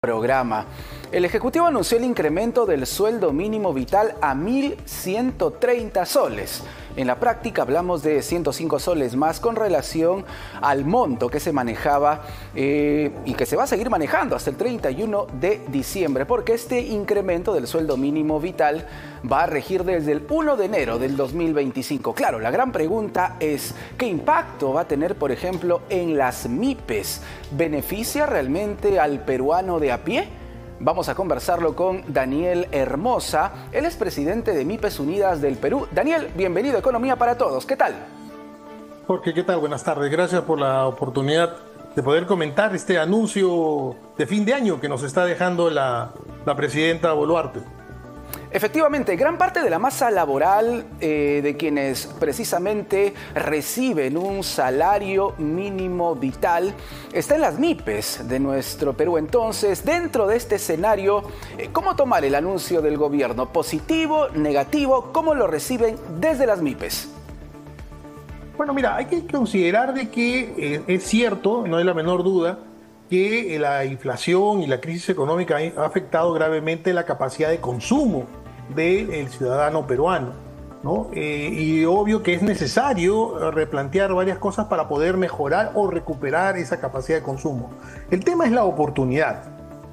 Programa. El Ejecutivo anunció el incremento del sueldo mínimo vital a 1.130 soles. En la práctica hablamos de 105 soles más con relación al monto que se manejaba y que se va a seguir manejando hasta el 31 de diciembre, porque este incremento del sueldo mínimo vital va a regir desde el 1 de enero del 2025. Claro, la gran pregunta es, ¿qué impacto va a tener, por ejemplo, en las MIPES? ¿Beneficia realmente al peruano de a pie? Vamos a conversarlo con Daniel Hermosa. Él es presidente de MIPES Unidas del Perú. Daniel, bienvenido a Economía para Todos. ¿Qué tal? Jorge, ¿qué tal? Buenas tardes. Gracias por la oportunidad de poder comentar este anuncio de fin de año que nos está dejando la presidenta Boluarte. Efectivamente, gran parte de la masa laboral de quienes precisamente reciben un salario mínimo vital está en las MIPES de nuestro Perú. Entonces, dentro de este escenario, ¿cómo tomar el anuncio del gobierno? ¿Positivo, negativo? ¿Cómo lo reciben desde las MIPES? Bueno, mira, hay que considerar de que es cierto, no hay la menor duda, que la inflación y la crisis económica ha afectado gravemente la capacidad de consumo del ciudadano peruano, ¿no? Y obvio que es necesario replantear varias cosas para poder mejorar o recuperar esa capacidad de consumo. El tema es la oportunidad,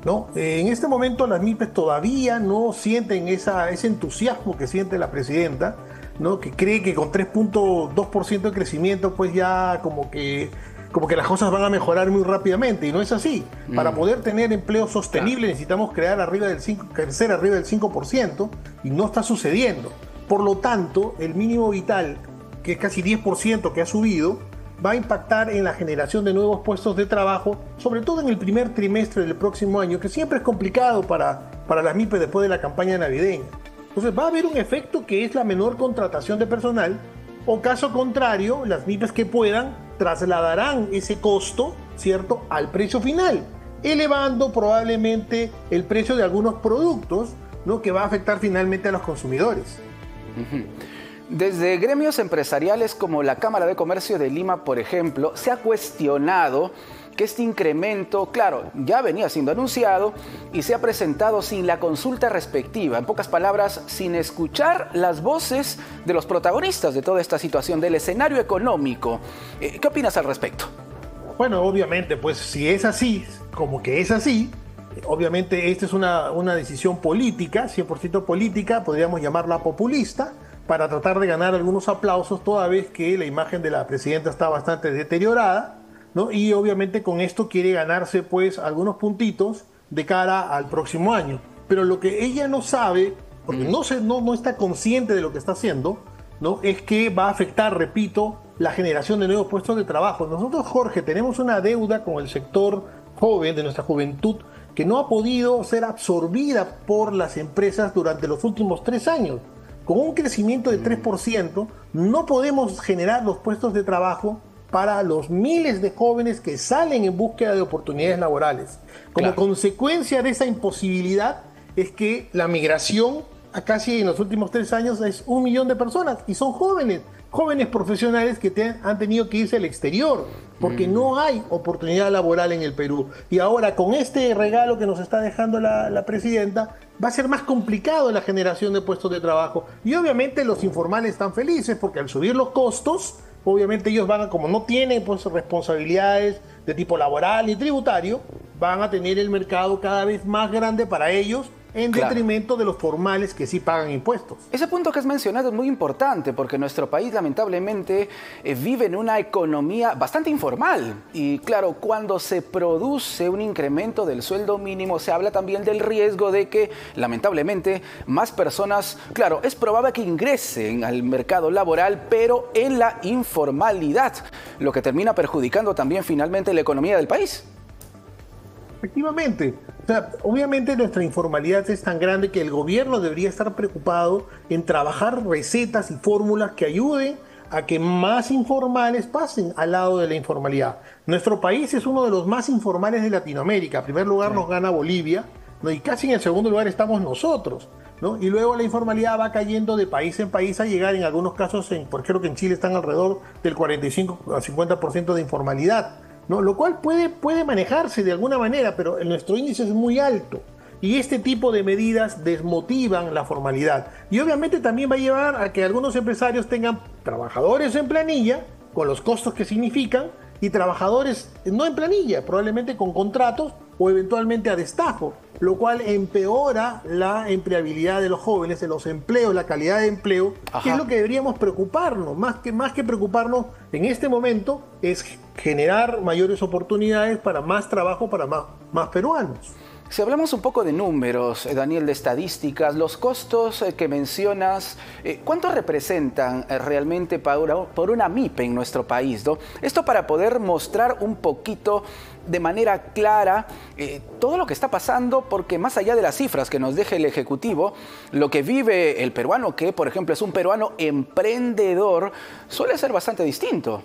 ¿no? En este momento las MIPES todavía no sienten ese entusiasmo que siente la presidenta, ¿no? Que cree que con 3.2% de crecimiento pues ya como que las cosas van a mejorar muy rápidamente, y no es así. Para poder tener empleo sostenible necesitamos crecer arriba del 5%, y no está sucediendo. Por lo tanto, el mínimo vital, que es casi 10% que ha subido, va a impactar en la generación de nuevos puestos de trabajo, sobre todo en el primer trimestre del próximo año, que siempre es complicado para las MIPES después de la campaña navideña. Entonces va a haber un efecto que es la menor contratación de personal, o caso contrario, las MIPES que puedan trasladarán ese costo, ¿cierto?, al precio final, elevando probablemente el precio de algunos productos, ¿no?, que va a afectar finalmente a los consumidores. Desde gremios empresariales como la Cámara de Comercio de Lima, por ejemplo, se ha cuestionado que este incremento, claro, ya venía siendo anunciado y se ha presentado sin la consulta respectiva. En pocas palabras, sin escuchar las voces de los protagonistas de toda esta situación, del escenario económico. ¿Qué opinas al respecto? Bueno, obviamente, pues si es así, como que es así, obviamente esta es una decisión política, 100% política, podríamos llamarla populista, para tratar de ganar algunos aplausos, toda vez que la imagen de la presidenta está bastante deteriorada, ¿no? Y obviamente con esto quiere ganarse pues algunos puntitos de cara al próximo año. Pero lo que ella no sabe, porque no está consciente de lo que está haciendo, ¿no?, es que va a afectar, repito, la generación de nuevos puestos de trabajo. Nosotros, Jorge, tenemos una deuda con el sector joven, de nuestra juventud, que no ha podido ser absorbida por las empresas durante los últimos 3 años. Con un crecimiento de 3%, no podemos generar los puestos de trabajo para los miles de jóvenes que salen en búsqueda de oportunidades laborales. Como consecuencia de esa imposibilidad es que la migración a casi en los últimos 3 años es 1 millón de personas, y son jóvenes profesionales que han tenido que irse al exterior porque no hay oportunidad laboral en el Perú. Y ahora con este regalo que nos está dejando la presidenta, va a ser más complicado la generación de puestos de trabajo. Y obviamente los informales están felices porque al subir los costos, obviamente ellos van a, como no tienen pues responsabilidades de tipo laboral y tributario, van a tener el mercado cada vez más grande para ellos, en detrimento de los formales que sí pagan impuestos. Ese punto que has mencionado es muy importante porque nuestro país lamentablemente vive en una economía bastante informal. Y claro, cuando se produce un incremento del sueldo mínimo, se habla también del riesgo de que lamentablemente más personas, claro, es probable que ingresen al mercado laboral, pero en la informalidad, lo que termina perjudicando también finalmente la economía del país. Efectivamente. O sea, obviamente nuestra informalidad es tan grande que el gobierno debería estar preocupado en trabajar recetas y fórmulas que ayuden a que más informales pasen al lado de la informalidad. Nuestro país es uno de los más informales de Latinoamérica. En primer lugar nos gana Bolivia, ¿no?, y casi en el segundo lugar estamos nosotros, ¿no? Y luego la informalidad va cayendo de país en país a llegar en algunos casos, por ejemplo que en Chile están alrededor del 45 a 50% de informalidad. ¿no? Lo cual puede manejarse de alguna manera, pero nuestro índice es muy alto. Y este tipo de medidas desmotivan la formalidad. Y obviamente también va a llevar a que algunos empresarios tengan trabajadores en planilla, con los costos que significan, y trabajadores no en planilla, probablemente con contratos o eventualmente a destajo, lo cual empeora la empleabilidad de los jóvenes, de los empleos, la calidad de empleo, que es lo que deberíamos preocuparnos. Más que preocuparnos en este momento es generar mayores oportunidades para más trabajo para más peruanos. Si hablamos un poco de números, Daniel, de estadísticas, los costos que mencionas, ¿cuánto representan realmente por una MIPE en nuestro país, ¿no? Esto para poder mostrar un poquito de manera clara todo lo que está pasando, porque más allá de las cifras que nos deje el Ejecutivo, lo que vive el peruano, que por ejemplo es un peruano emprendedor, suele ser bastante distinto.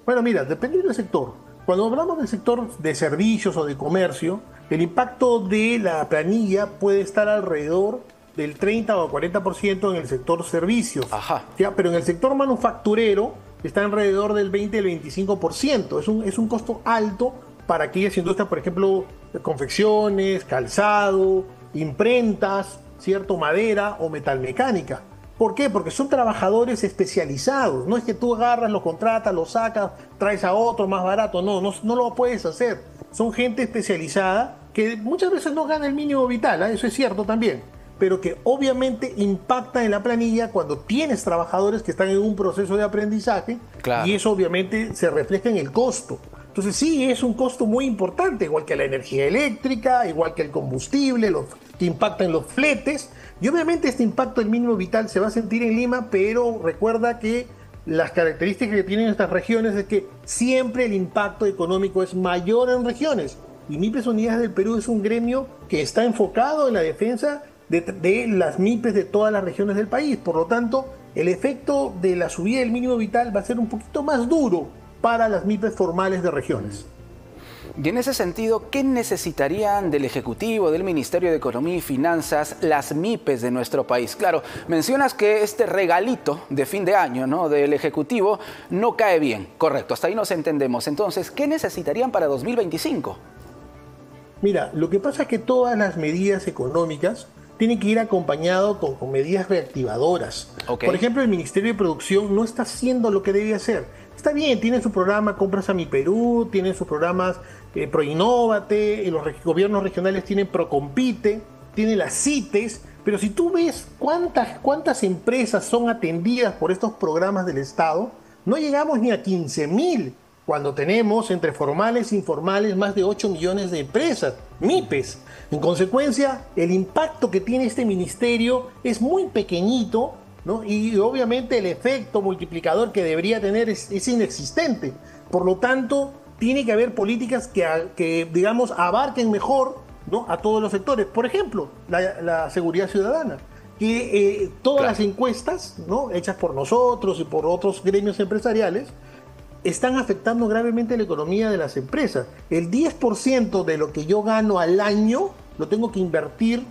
Bueno, mira, depende del sector. Cuando hablamos del sector de servicios o de comercio, el impacto de la planilla puede estar alrededor del 30 o 40% en el sector servicios. ¿Ya? Pero en el sector manufacturero está alrededor del 20 al 25%. Es un costo alto para aquellas industrias, por ejemplo, confecciones, calzado, imprentas, ¿cierto? Madera o metalmecánica. ¿Por qué? Porque son trabajadores especializados. No es que tú agarras, lo contratas, lo sacas, traes a otro más barato. No lo puedes hacer. Son gente especializada que muchas veces no gana el mínimo vital, ¿eh? Eso es cierto también. Pero que obviamente impacta en la planilla cuando tienes trabajadores que están en un proceso de aprendizaje. Claro. Y eso obviamente se refleja en el costo. Entonces sí, es un costo muy importante, igual que la energía eléctrica, igual que el combustible, que impacta en los fletes. Y obviamente este impacto del mínimo vital se va a sentir en Lima, pero recuerda que las características que tienen estas regiones es que siempre el impacto económico es mayor en regiones. Y MIPES Unidas del Perú es un gremio que está enfocado en la defensa de las MIPES de todas las regiones del país. Por lo tanto, el efecto de la subida del mínimo vital va a ser un poquito más duro para las MIPES formales de regiones. Y en ese sentido, ¿qué necesitarían del Ejecutivo, del Ministerio de Economía y Finanzas, las MIPES de nuestro país? Claro, mencionas que este regalito de fin de año, ¿no?, del Ejecutivo no cae bien. Correcto, hasta ahí nos entendemos. Entonces, ¿qué necesitarían para 2025? Mira, lo que pasa es que todas las medidas económicas tienen que ir acompañado con medidas reactivadoras. Por ejemplo, el Ministerio de Producción no está haciendo lo que debe hacer. Está bien, tiene su programa Compras a Mi Perú, tiene sus programas ProInnovate, los gobiernos regionales tienen Procompite, tiene las CITES, pero si tú ves cuántas empresas son atendidas por estos programas del Estado, no llegamos ni a 15.000, cuando tenemos entre formales e informales más de 8 millones de empresas, MIPES. En consecuencia, el impacto que tiene este ministerio es muy pequeñito, ¿no? Y obviamente el efecto multiplicador que debería tener es inexistente. Por lo tanto, tiene que haber políticas que digamos, abarquen mejor, ¿no?, a todos los sectores. Por ejemplo, la seguridad ciudadana. Que todas las encuestas, ¿no?, hechas por nosotros y por otros gremios empresariales, están afectando gravemente la economía de las empresas. El 10% de lo que yo gano al año lo tengo que invertir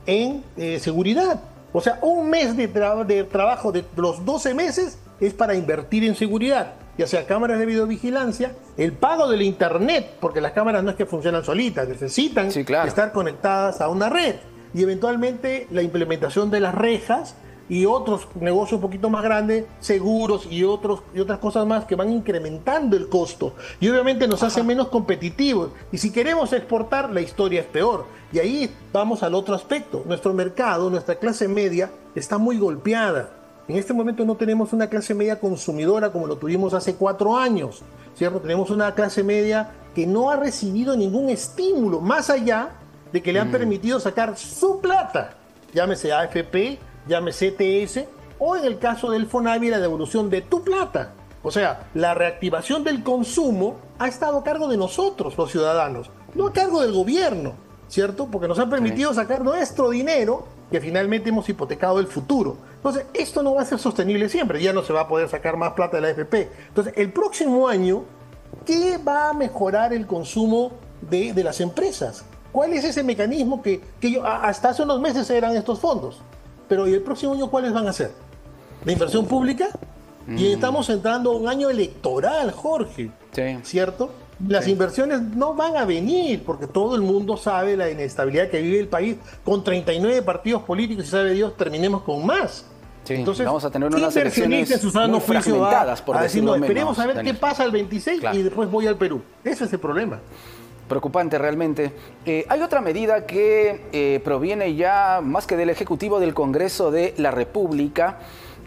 en seguridad. O sea, un mes de trabajo de los 12 meses es para invertir en seguridad, ya sea cámaras de videovigilancia, el pago del internet, porque las cámaras no es que funcionan solitas, necesitan estar conectadas a una red, y eventualmente la implementación de las rejas y otros negocios un poquito más grandes, seguros y otras cosas más que van incrementando el costo y obviamente nos hacen menos competitivos. Y si queremos exportar, la historia es peor. Y ahí vamos al otro aspecto. Nuestro mercado, nuestra clase media está muy golpeada. En este momento no tenemos una clase media consumidora como lo tuvimos hace 4 años, ¿cierto? Tenemos una clase media que no ha recibido ningún estímulo, más allá de que le han permitido sacar su plata, llámese AFP, llámese ETS, o en el caso del FONAVI, la devolución de tu plata. O sea, la reactivación del consumo ha estado a cargo de nosotros, los ciudadanos, no a cargo del gobierno, ¿cierto? Porque nos han permitido sacar nuestro dinero, que finalmente hemos hipotecado el futuro. Entonces, esto no va a ser sostenible siempre, ya no se va a poder sacar más plata de la AFP. Entonces, el próximo año, ¿qué va a mejorar el consumo de las empresas? ¿Cuál es ese mecanismo que hasta hace unos meses eran estos fondos? Pero ¿y el próximo año cuáles van a ser? ¿De inversión pública? Y estamos entrando a un año electoral, Jorge, ¿cierto? Las inversiones no van a venir porque todo el mundo sabe la inestabilidad que vive el país con 39 partidos políticos y sabe Dios, terminemos con más. Sí, entonces, vamos a tener unas elecciones muy fragmentadas, por decirlo menos. Esperemos a ver Daniel, qué pasa el 26 claro, y después voy al Perú. Ese es el problema. Preocupante realmente. Hay otra medida que proviene ya más que del Ejecutivo, del Congreso de la República,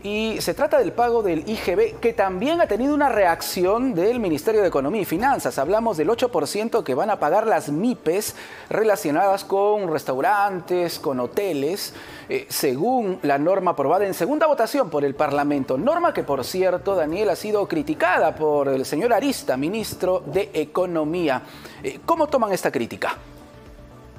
y se trata del pago del IGB, que también ha tenido una reacción del Ministerio de Economía y Finanzas. Hablamos del 8% que van a pagar las MIPES relacionadas con restaurantes, con hoteles, según la norma aprobada en segunda votación por el Parlamento. Norma que, por cierto, Daniel, ha sido criticada por el señor Arista, ministro de Economía. ¿Cómo toman esta crítica?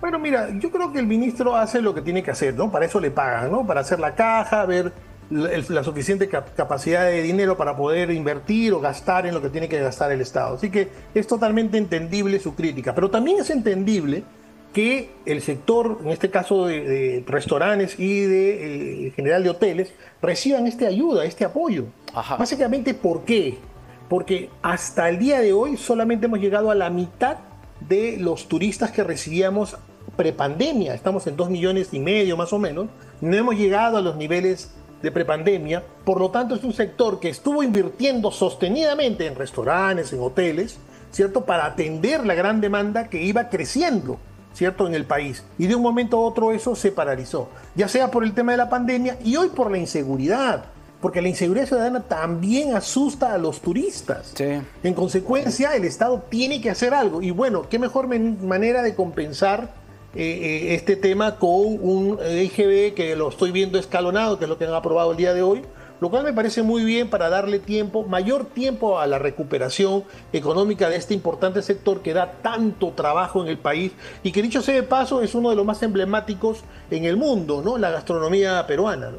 Bueno, mira, yo creo que el ministro hace lo que tiene que hacer, ¿no? Para eso le pagan, ¿no? Para hacer la caja, ver la suficiente capacidad de dinero para poder invertir o gastar en lo que tiene que gastar el Estado. Así que es totalmente entendible su crítica, pero también es entendible que el sector, en este caso de restaurantes y en general de hoteles, reciban esta ayuda, este apoyo. Ajá. Básicamente, ¿por qué? Porque hasta el día de hoy solamente hemos llegado a la mitad de los turistas que recibíamos prepandemia. Estamos en 2,5 millones más o menos. No hemos llegado a los niveles de prepandemia, por lo tanto es un sector que estuvo invirtiendo sostenidamente en restaurantes, en hoteles, ¿cierto? Para atender la gran demanda que iba creciendo, ¿cierto? En el país. Y de un momento a otro eso se paralizó, ya sea por el tema de la pandemia y hoy por la inseguridad, porque la inseguridad ciudadana también asusta a los turistas. Sí. En consecuencia, el Estado tiene que hacer algo. Y bueno, qué mejor manera de compensar este tema con un IGB que lo estoy viendo escalonado, que es lo que han aprobado el día de hoy, lo cual me parece muy bien para darle mayor tiempo a la recuperación económica de este importante sector que da tanto trabajo en el país y que, dicho sea de paso, es uno de los más emblemáticos en el mundo, ¿no? La gastronomía peruana, ¿no?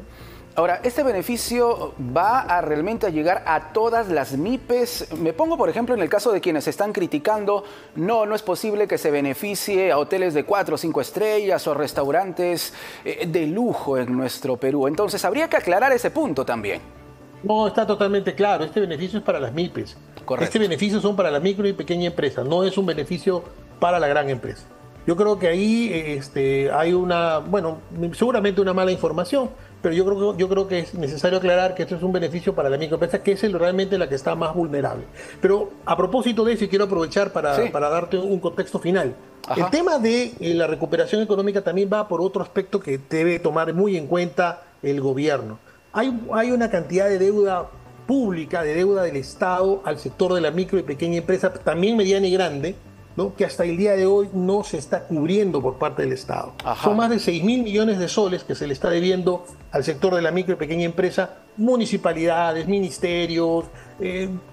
Ahora, ¿este beneficio va a realmente llegar a todas las MIPES? Me pongo, por ejemplo, en el caso de quienes están criticando, no es posible que se beneficie a hoteles de 4 o 5 estrellas o restaurantes de lujo en nuestro Perú. Entonces, habría que aclarar ese punto también. No, está totalmente claro. Este beneficio es para las MIPES. Correcto. Este beneficio son para la micro y pequeña empresa, no es un beneficio para la gran empresa. Yo creo que ahí hay seguramente una mala información, pero yo creo que es necesario aclarar que esto es un beneficio para la microempresa, que es realmente la que está más vulnerable. Pero a propósito de eso, y quiero aprovechar para darte un contexto final. Ajá. El tema de la recuperación económica también va por otro aspecto que debe tomar muy en cuenta el gobierno. Hay una cantidad de deuda pública, de deuda del Estado al sector de la micro y pequeña empresa, también mediana y grande, ¿no? Que hasta el día de hoy no se está cubriendo por parte del Estado. Ajá. Son más de 6.000 millones de soles que se le está debiendo al sector de la micro y pequeña empresa, municipalidades, ministerios,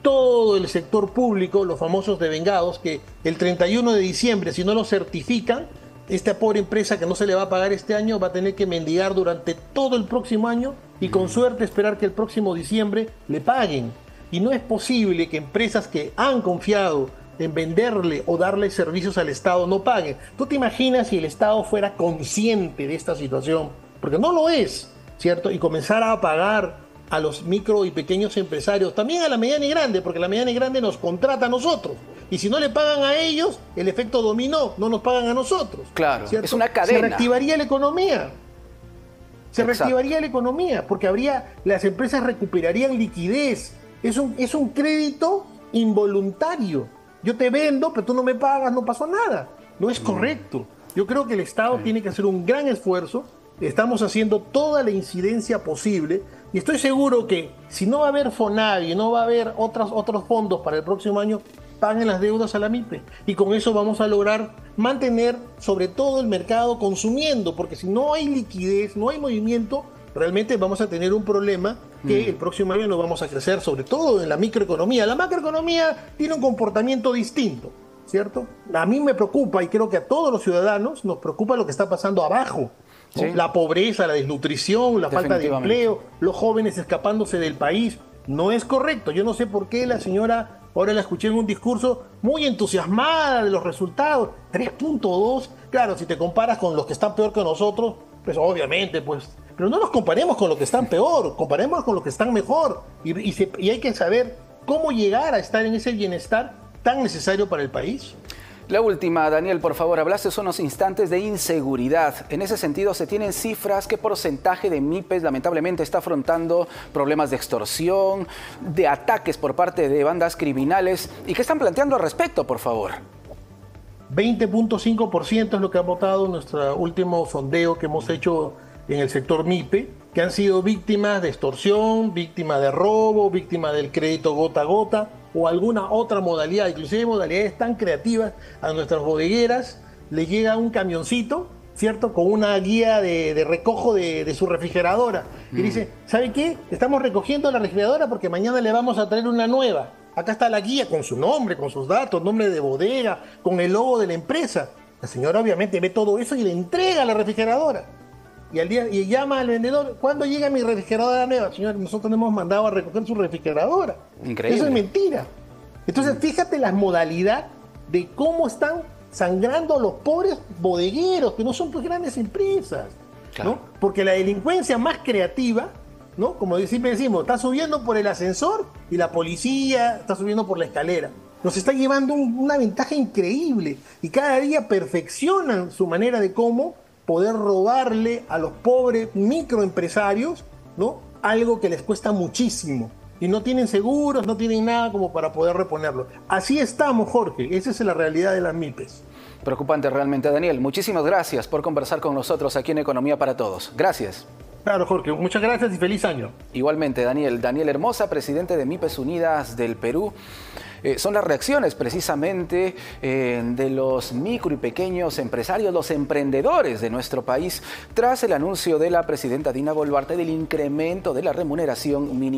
todo el sector público, los famosos devengados, que el 31 de diciembre, si no lo certifican, esta pobre empresa que no se le va a pagar este año va a tener que mendigar durante todo el próximo año y con suerte esperar que el próximo diciembre le paguen. Y no es posible que empresas que han confiado en venderle o darle servicios al Estado no paguen. ¿Tú te imaginas si el Estado fuera consciente de esta situación? Porque no lo es, ¿cierto? Y comenzara a pagar a los micro y pequeños empresarios, también a la mediana y grande, porque la mediana y grande nos contrata a nosotros. Y si no le pagan a ellos, el efecto dominó, no nos pagan a nosotros. Claro, ¿cierto? Es una Se cadena. reactivaría la economía. Reactivaría la economía, porque las empresas recuperarían liquidez. Es un crédito involuntario. Yo te vendo, pero tú no me pagas, no pasó nada. No es correcto. Yo creo que el Estado tiene que hacer un gran esfuerzo. Estamos haciendo toda la incidencia posible. Y estoy seguro que si no va a haber FONAVI, no va a haber otros fondos para el próximo año, paguen las deudas a la MIPE. Y con eso vamos a lograr mantener sobre todo el mercado consumiendo. Porque si no hay liquidez, no hay movimiento, realmente vamos a tener un problema que el próximo año no vamos a crecer, sobre todo en la microeconomía. La macroeconomía tiene un comportamiento distinto, ¿cierto? A mí me preocupa, y creo que a todos los ciudadanos nos preocupa lo que está pasando abajo, ¿no? Sí. La pobreza, la desnutrición, la falta de empleo, los jóvenes escapándose del país. No es correcto. Yo no sé por qué la señora, ahora la escuché en un discurso muy entusiasmada de los resultados. 3.2, claro, si te comparas con los que están peor que nosotros, Pues obviamente, pues. Pero no nos comparemos con los que están peor, comparemos con los que están mejor. Y hay que saber cómo llegar a estar en ese bienestar tan necesario para el país. La última, Daniel, por favor, hablaste hace unos instantes de inseguridad. En ese sentido, ¿se tienen cifras? ¿Qué porcentaje de MIPES lamentablemente está afrontando problemas de extorsión, de ataques por parte de bandas criminales? ¿Y qué están planteando al respecto, por favor? 20.5% es lo que ha votado nuestro último sondeo que hemos hecho en el sector MIPE, que han sido víctimas de extorsión, víctimas de robo, víctimas del crédito gota a gota o alguna otra modalidad, inclusive modalidades tan creativas. A nuestras bodegueras les llega un camioncito, ¿cierto?, con una guía de recojo de su refrigeradora. Y dice, ¿sabe qué? Estamos recogiendo la refrigeradora porque mañana le vamos a traer una nueva. Acá está la guía con su nombre, con sus datos, nombre de bodega, con el logo de la empresa. La señora obviamente ve todo eso y le entrega la refrigeradora. Y llama al vendedor, ¿cuándo llega mi refrigeradora nueva? Señor, nosotros le hemos mandado a recoger su refrigeradora. Increíble. Eso es mentira. Entonces, fíjate la modalidad de cómo están sangrando a los pobres bodegueros, que no son pues grandes empresas. Claro. ¿No? Porque la delincuencia más creativa, ¿no?, como siempre decimos, está subiendo por el ascensor y la policía está subiendo por la escalera. Nos está llevando una ventaja increíble y cada día perfeccionan su manera de cómo poder robarle a los pobres microempresarios, ¿no?, algo que les cuesta muchísimo. Y no tienen seguros, no tienen nada como para poder reponerlo. Así estamos, Jorge. Esa es la realidad de las MIPES. Preocupante realmente, Daniel. Muchísimas gracias por conversar con nosotros aquí en Economía para Todos. Gracias. Claro, Jorge. Muchas gracias y feliz año. Igualmente, Daniel. Daniel Hermosa, presidente de MIPES Unidas del Perú. Son las reacciones precisamente de los micro y pequeños empresarios, los emprendedores de nuestro país, tras el anuncio de la presidenta Dina Boluarte del incremento de la remuneración mínima.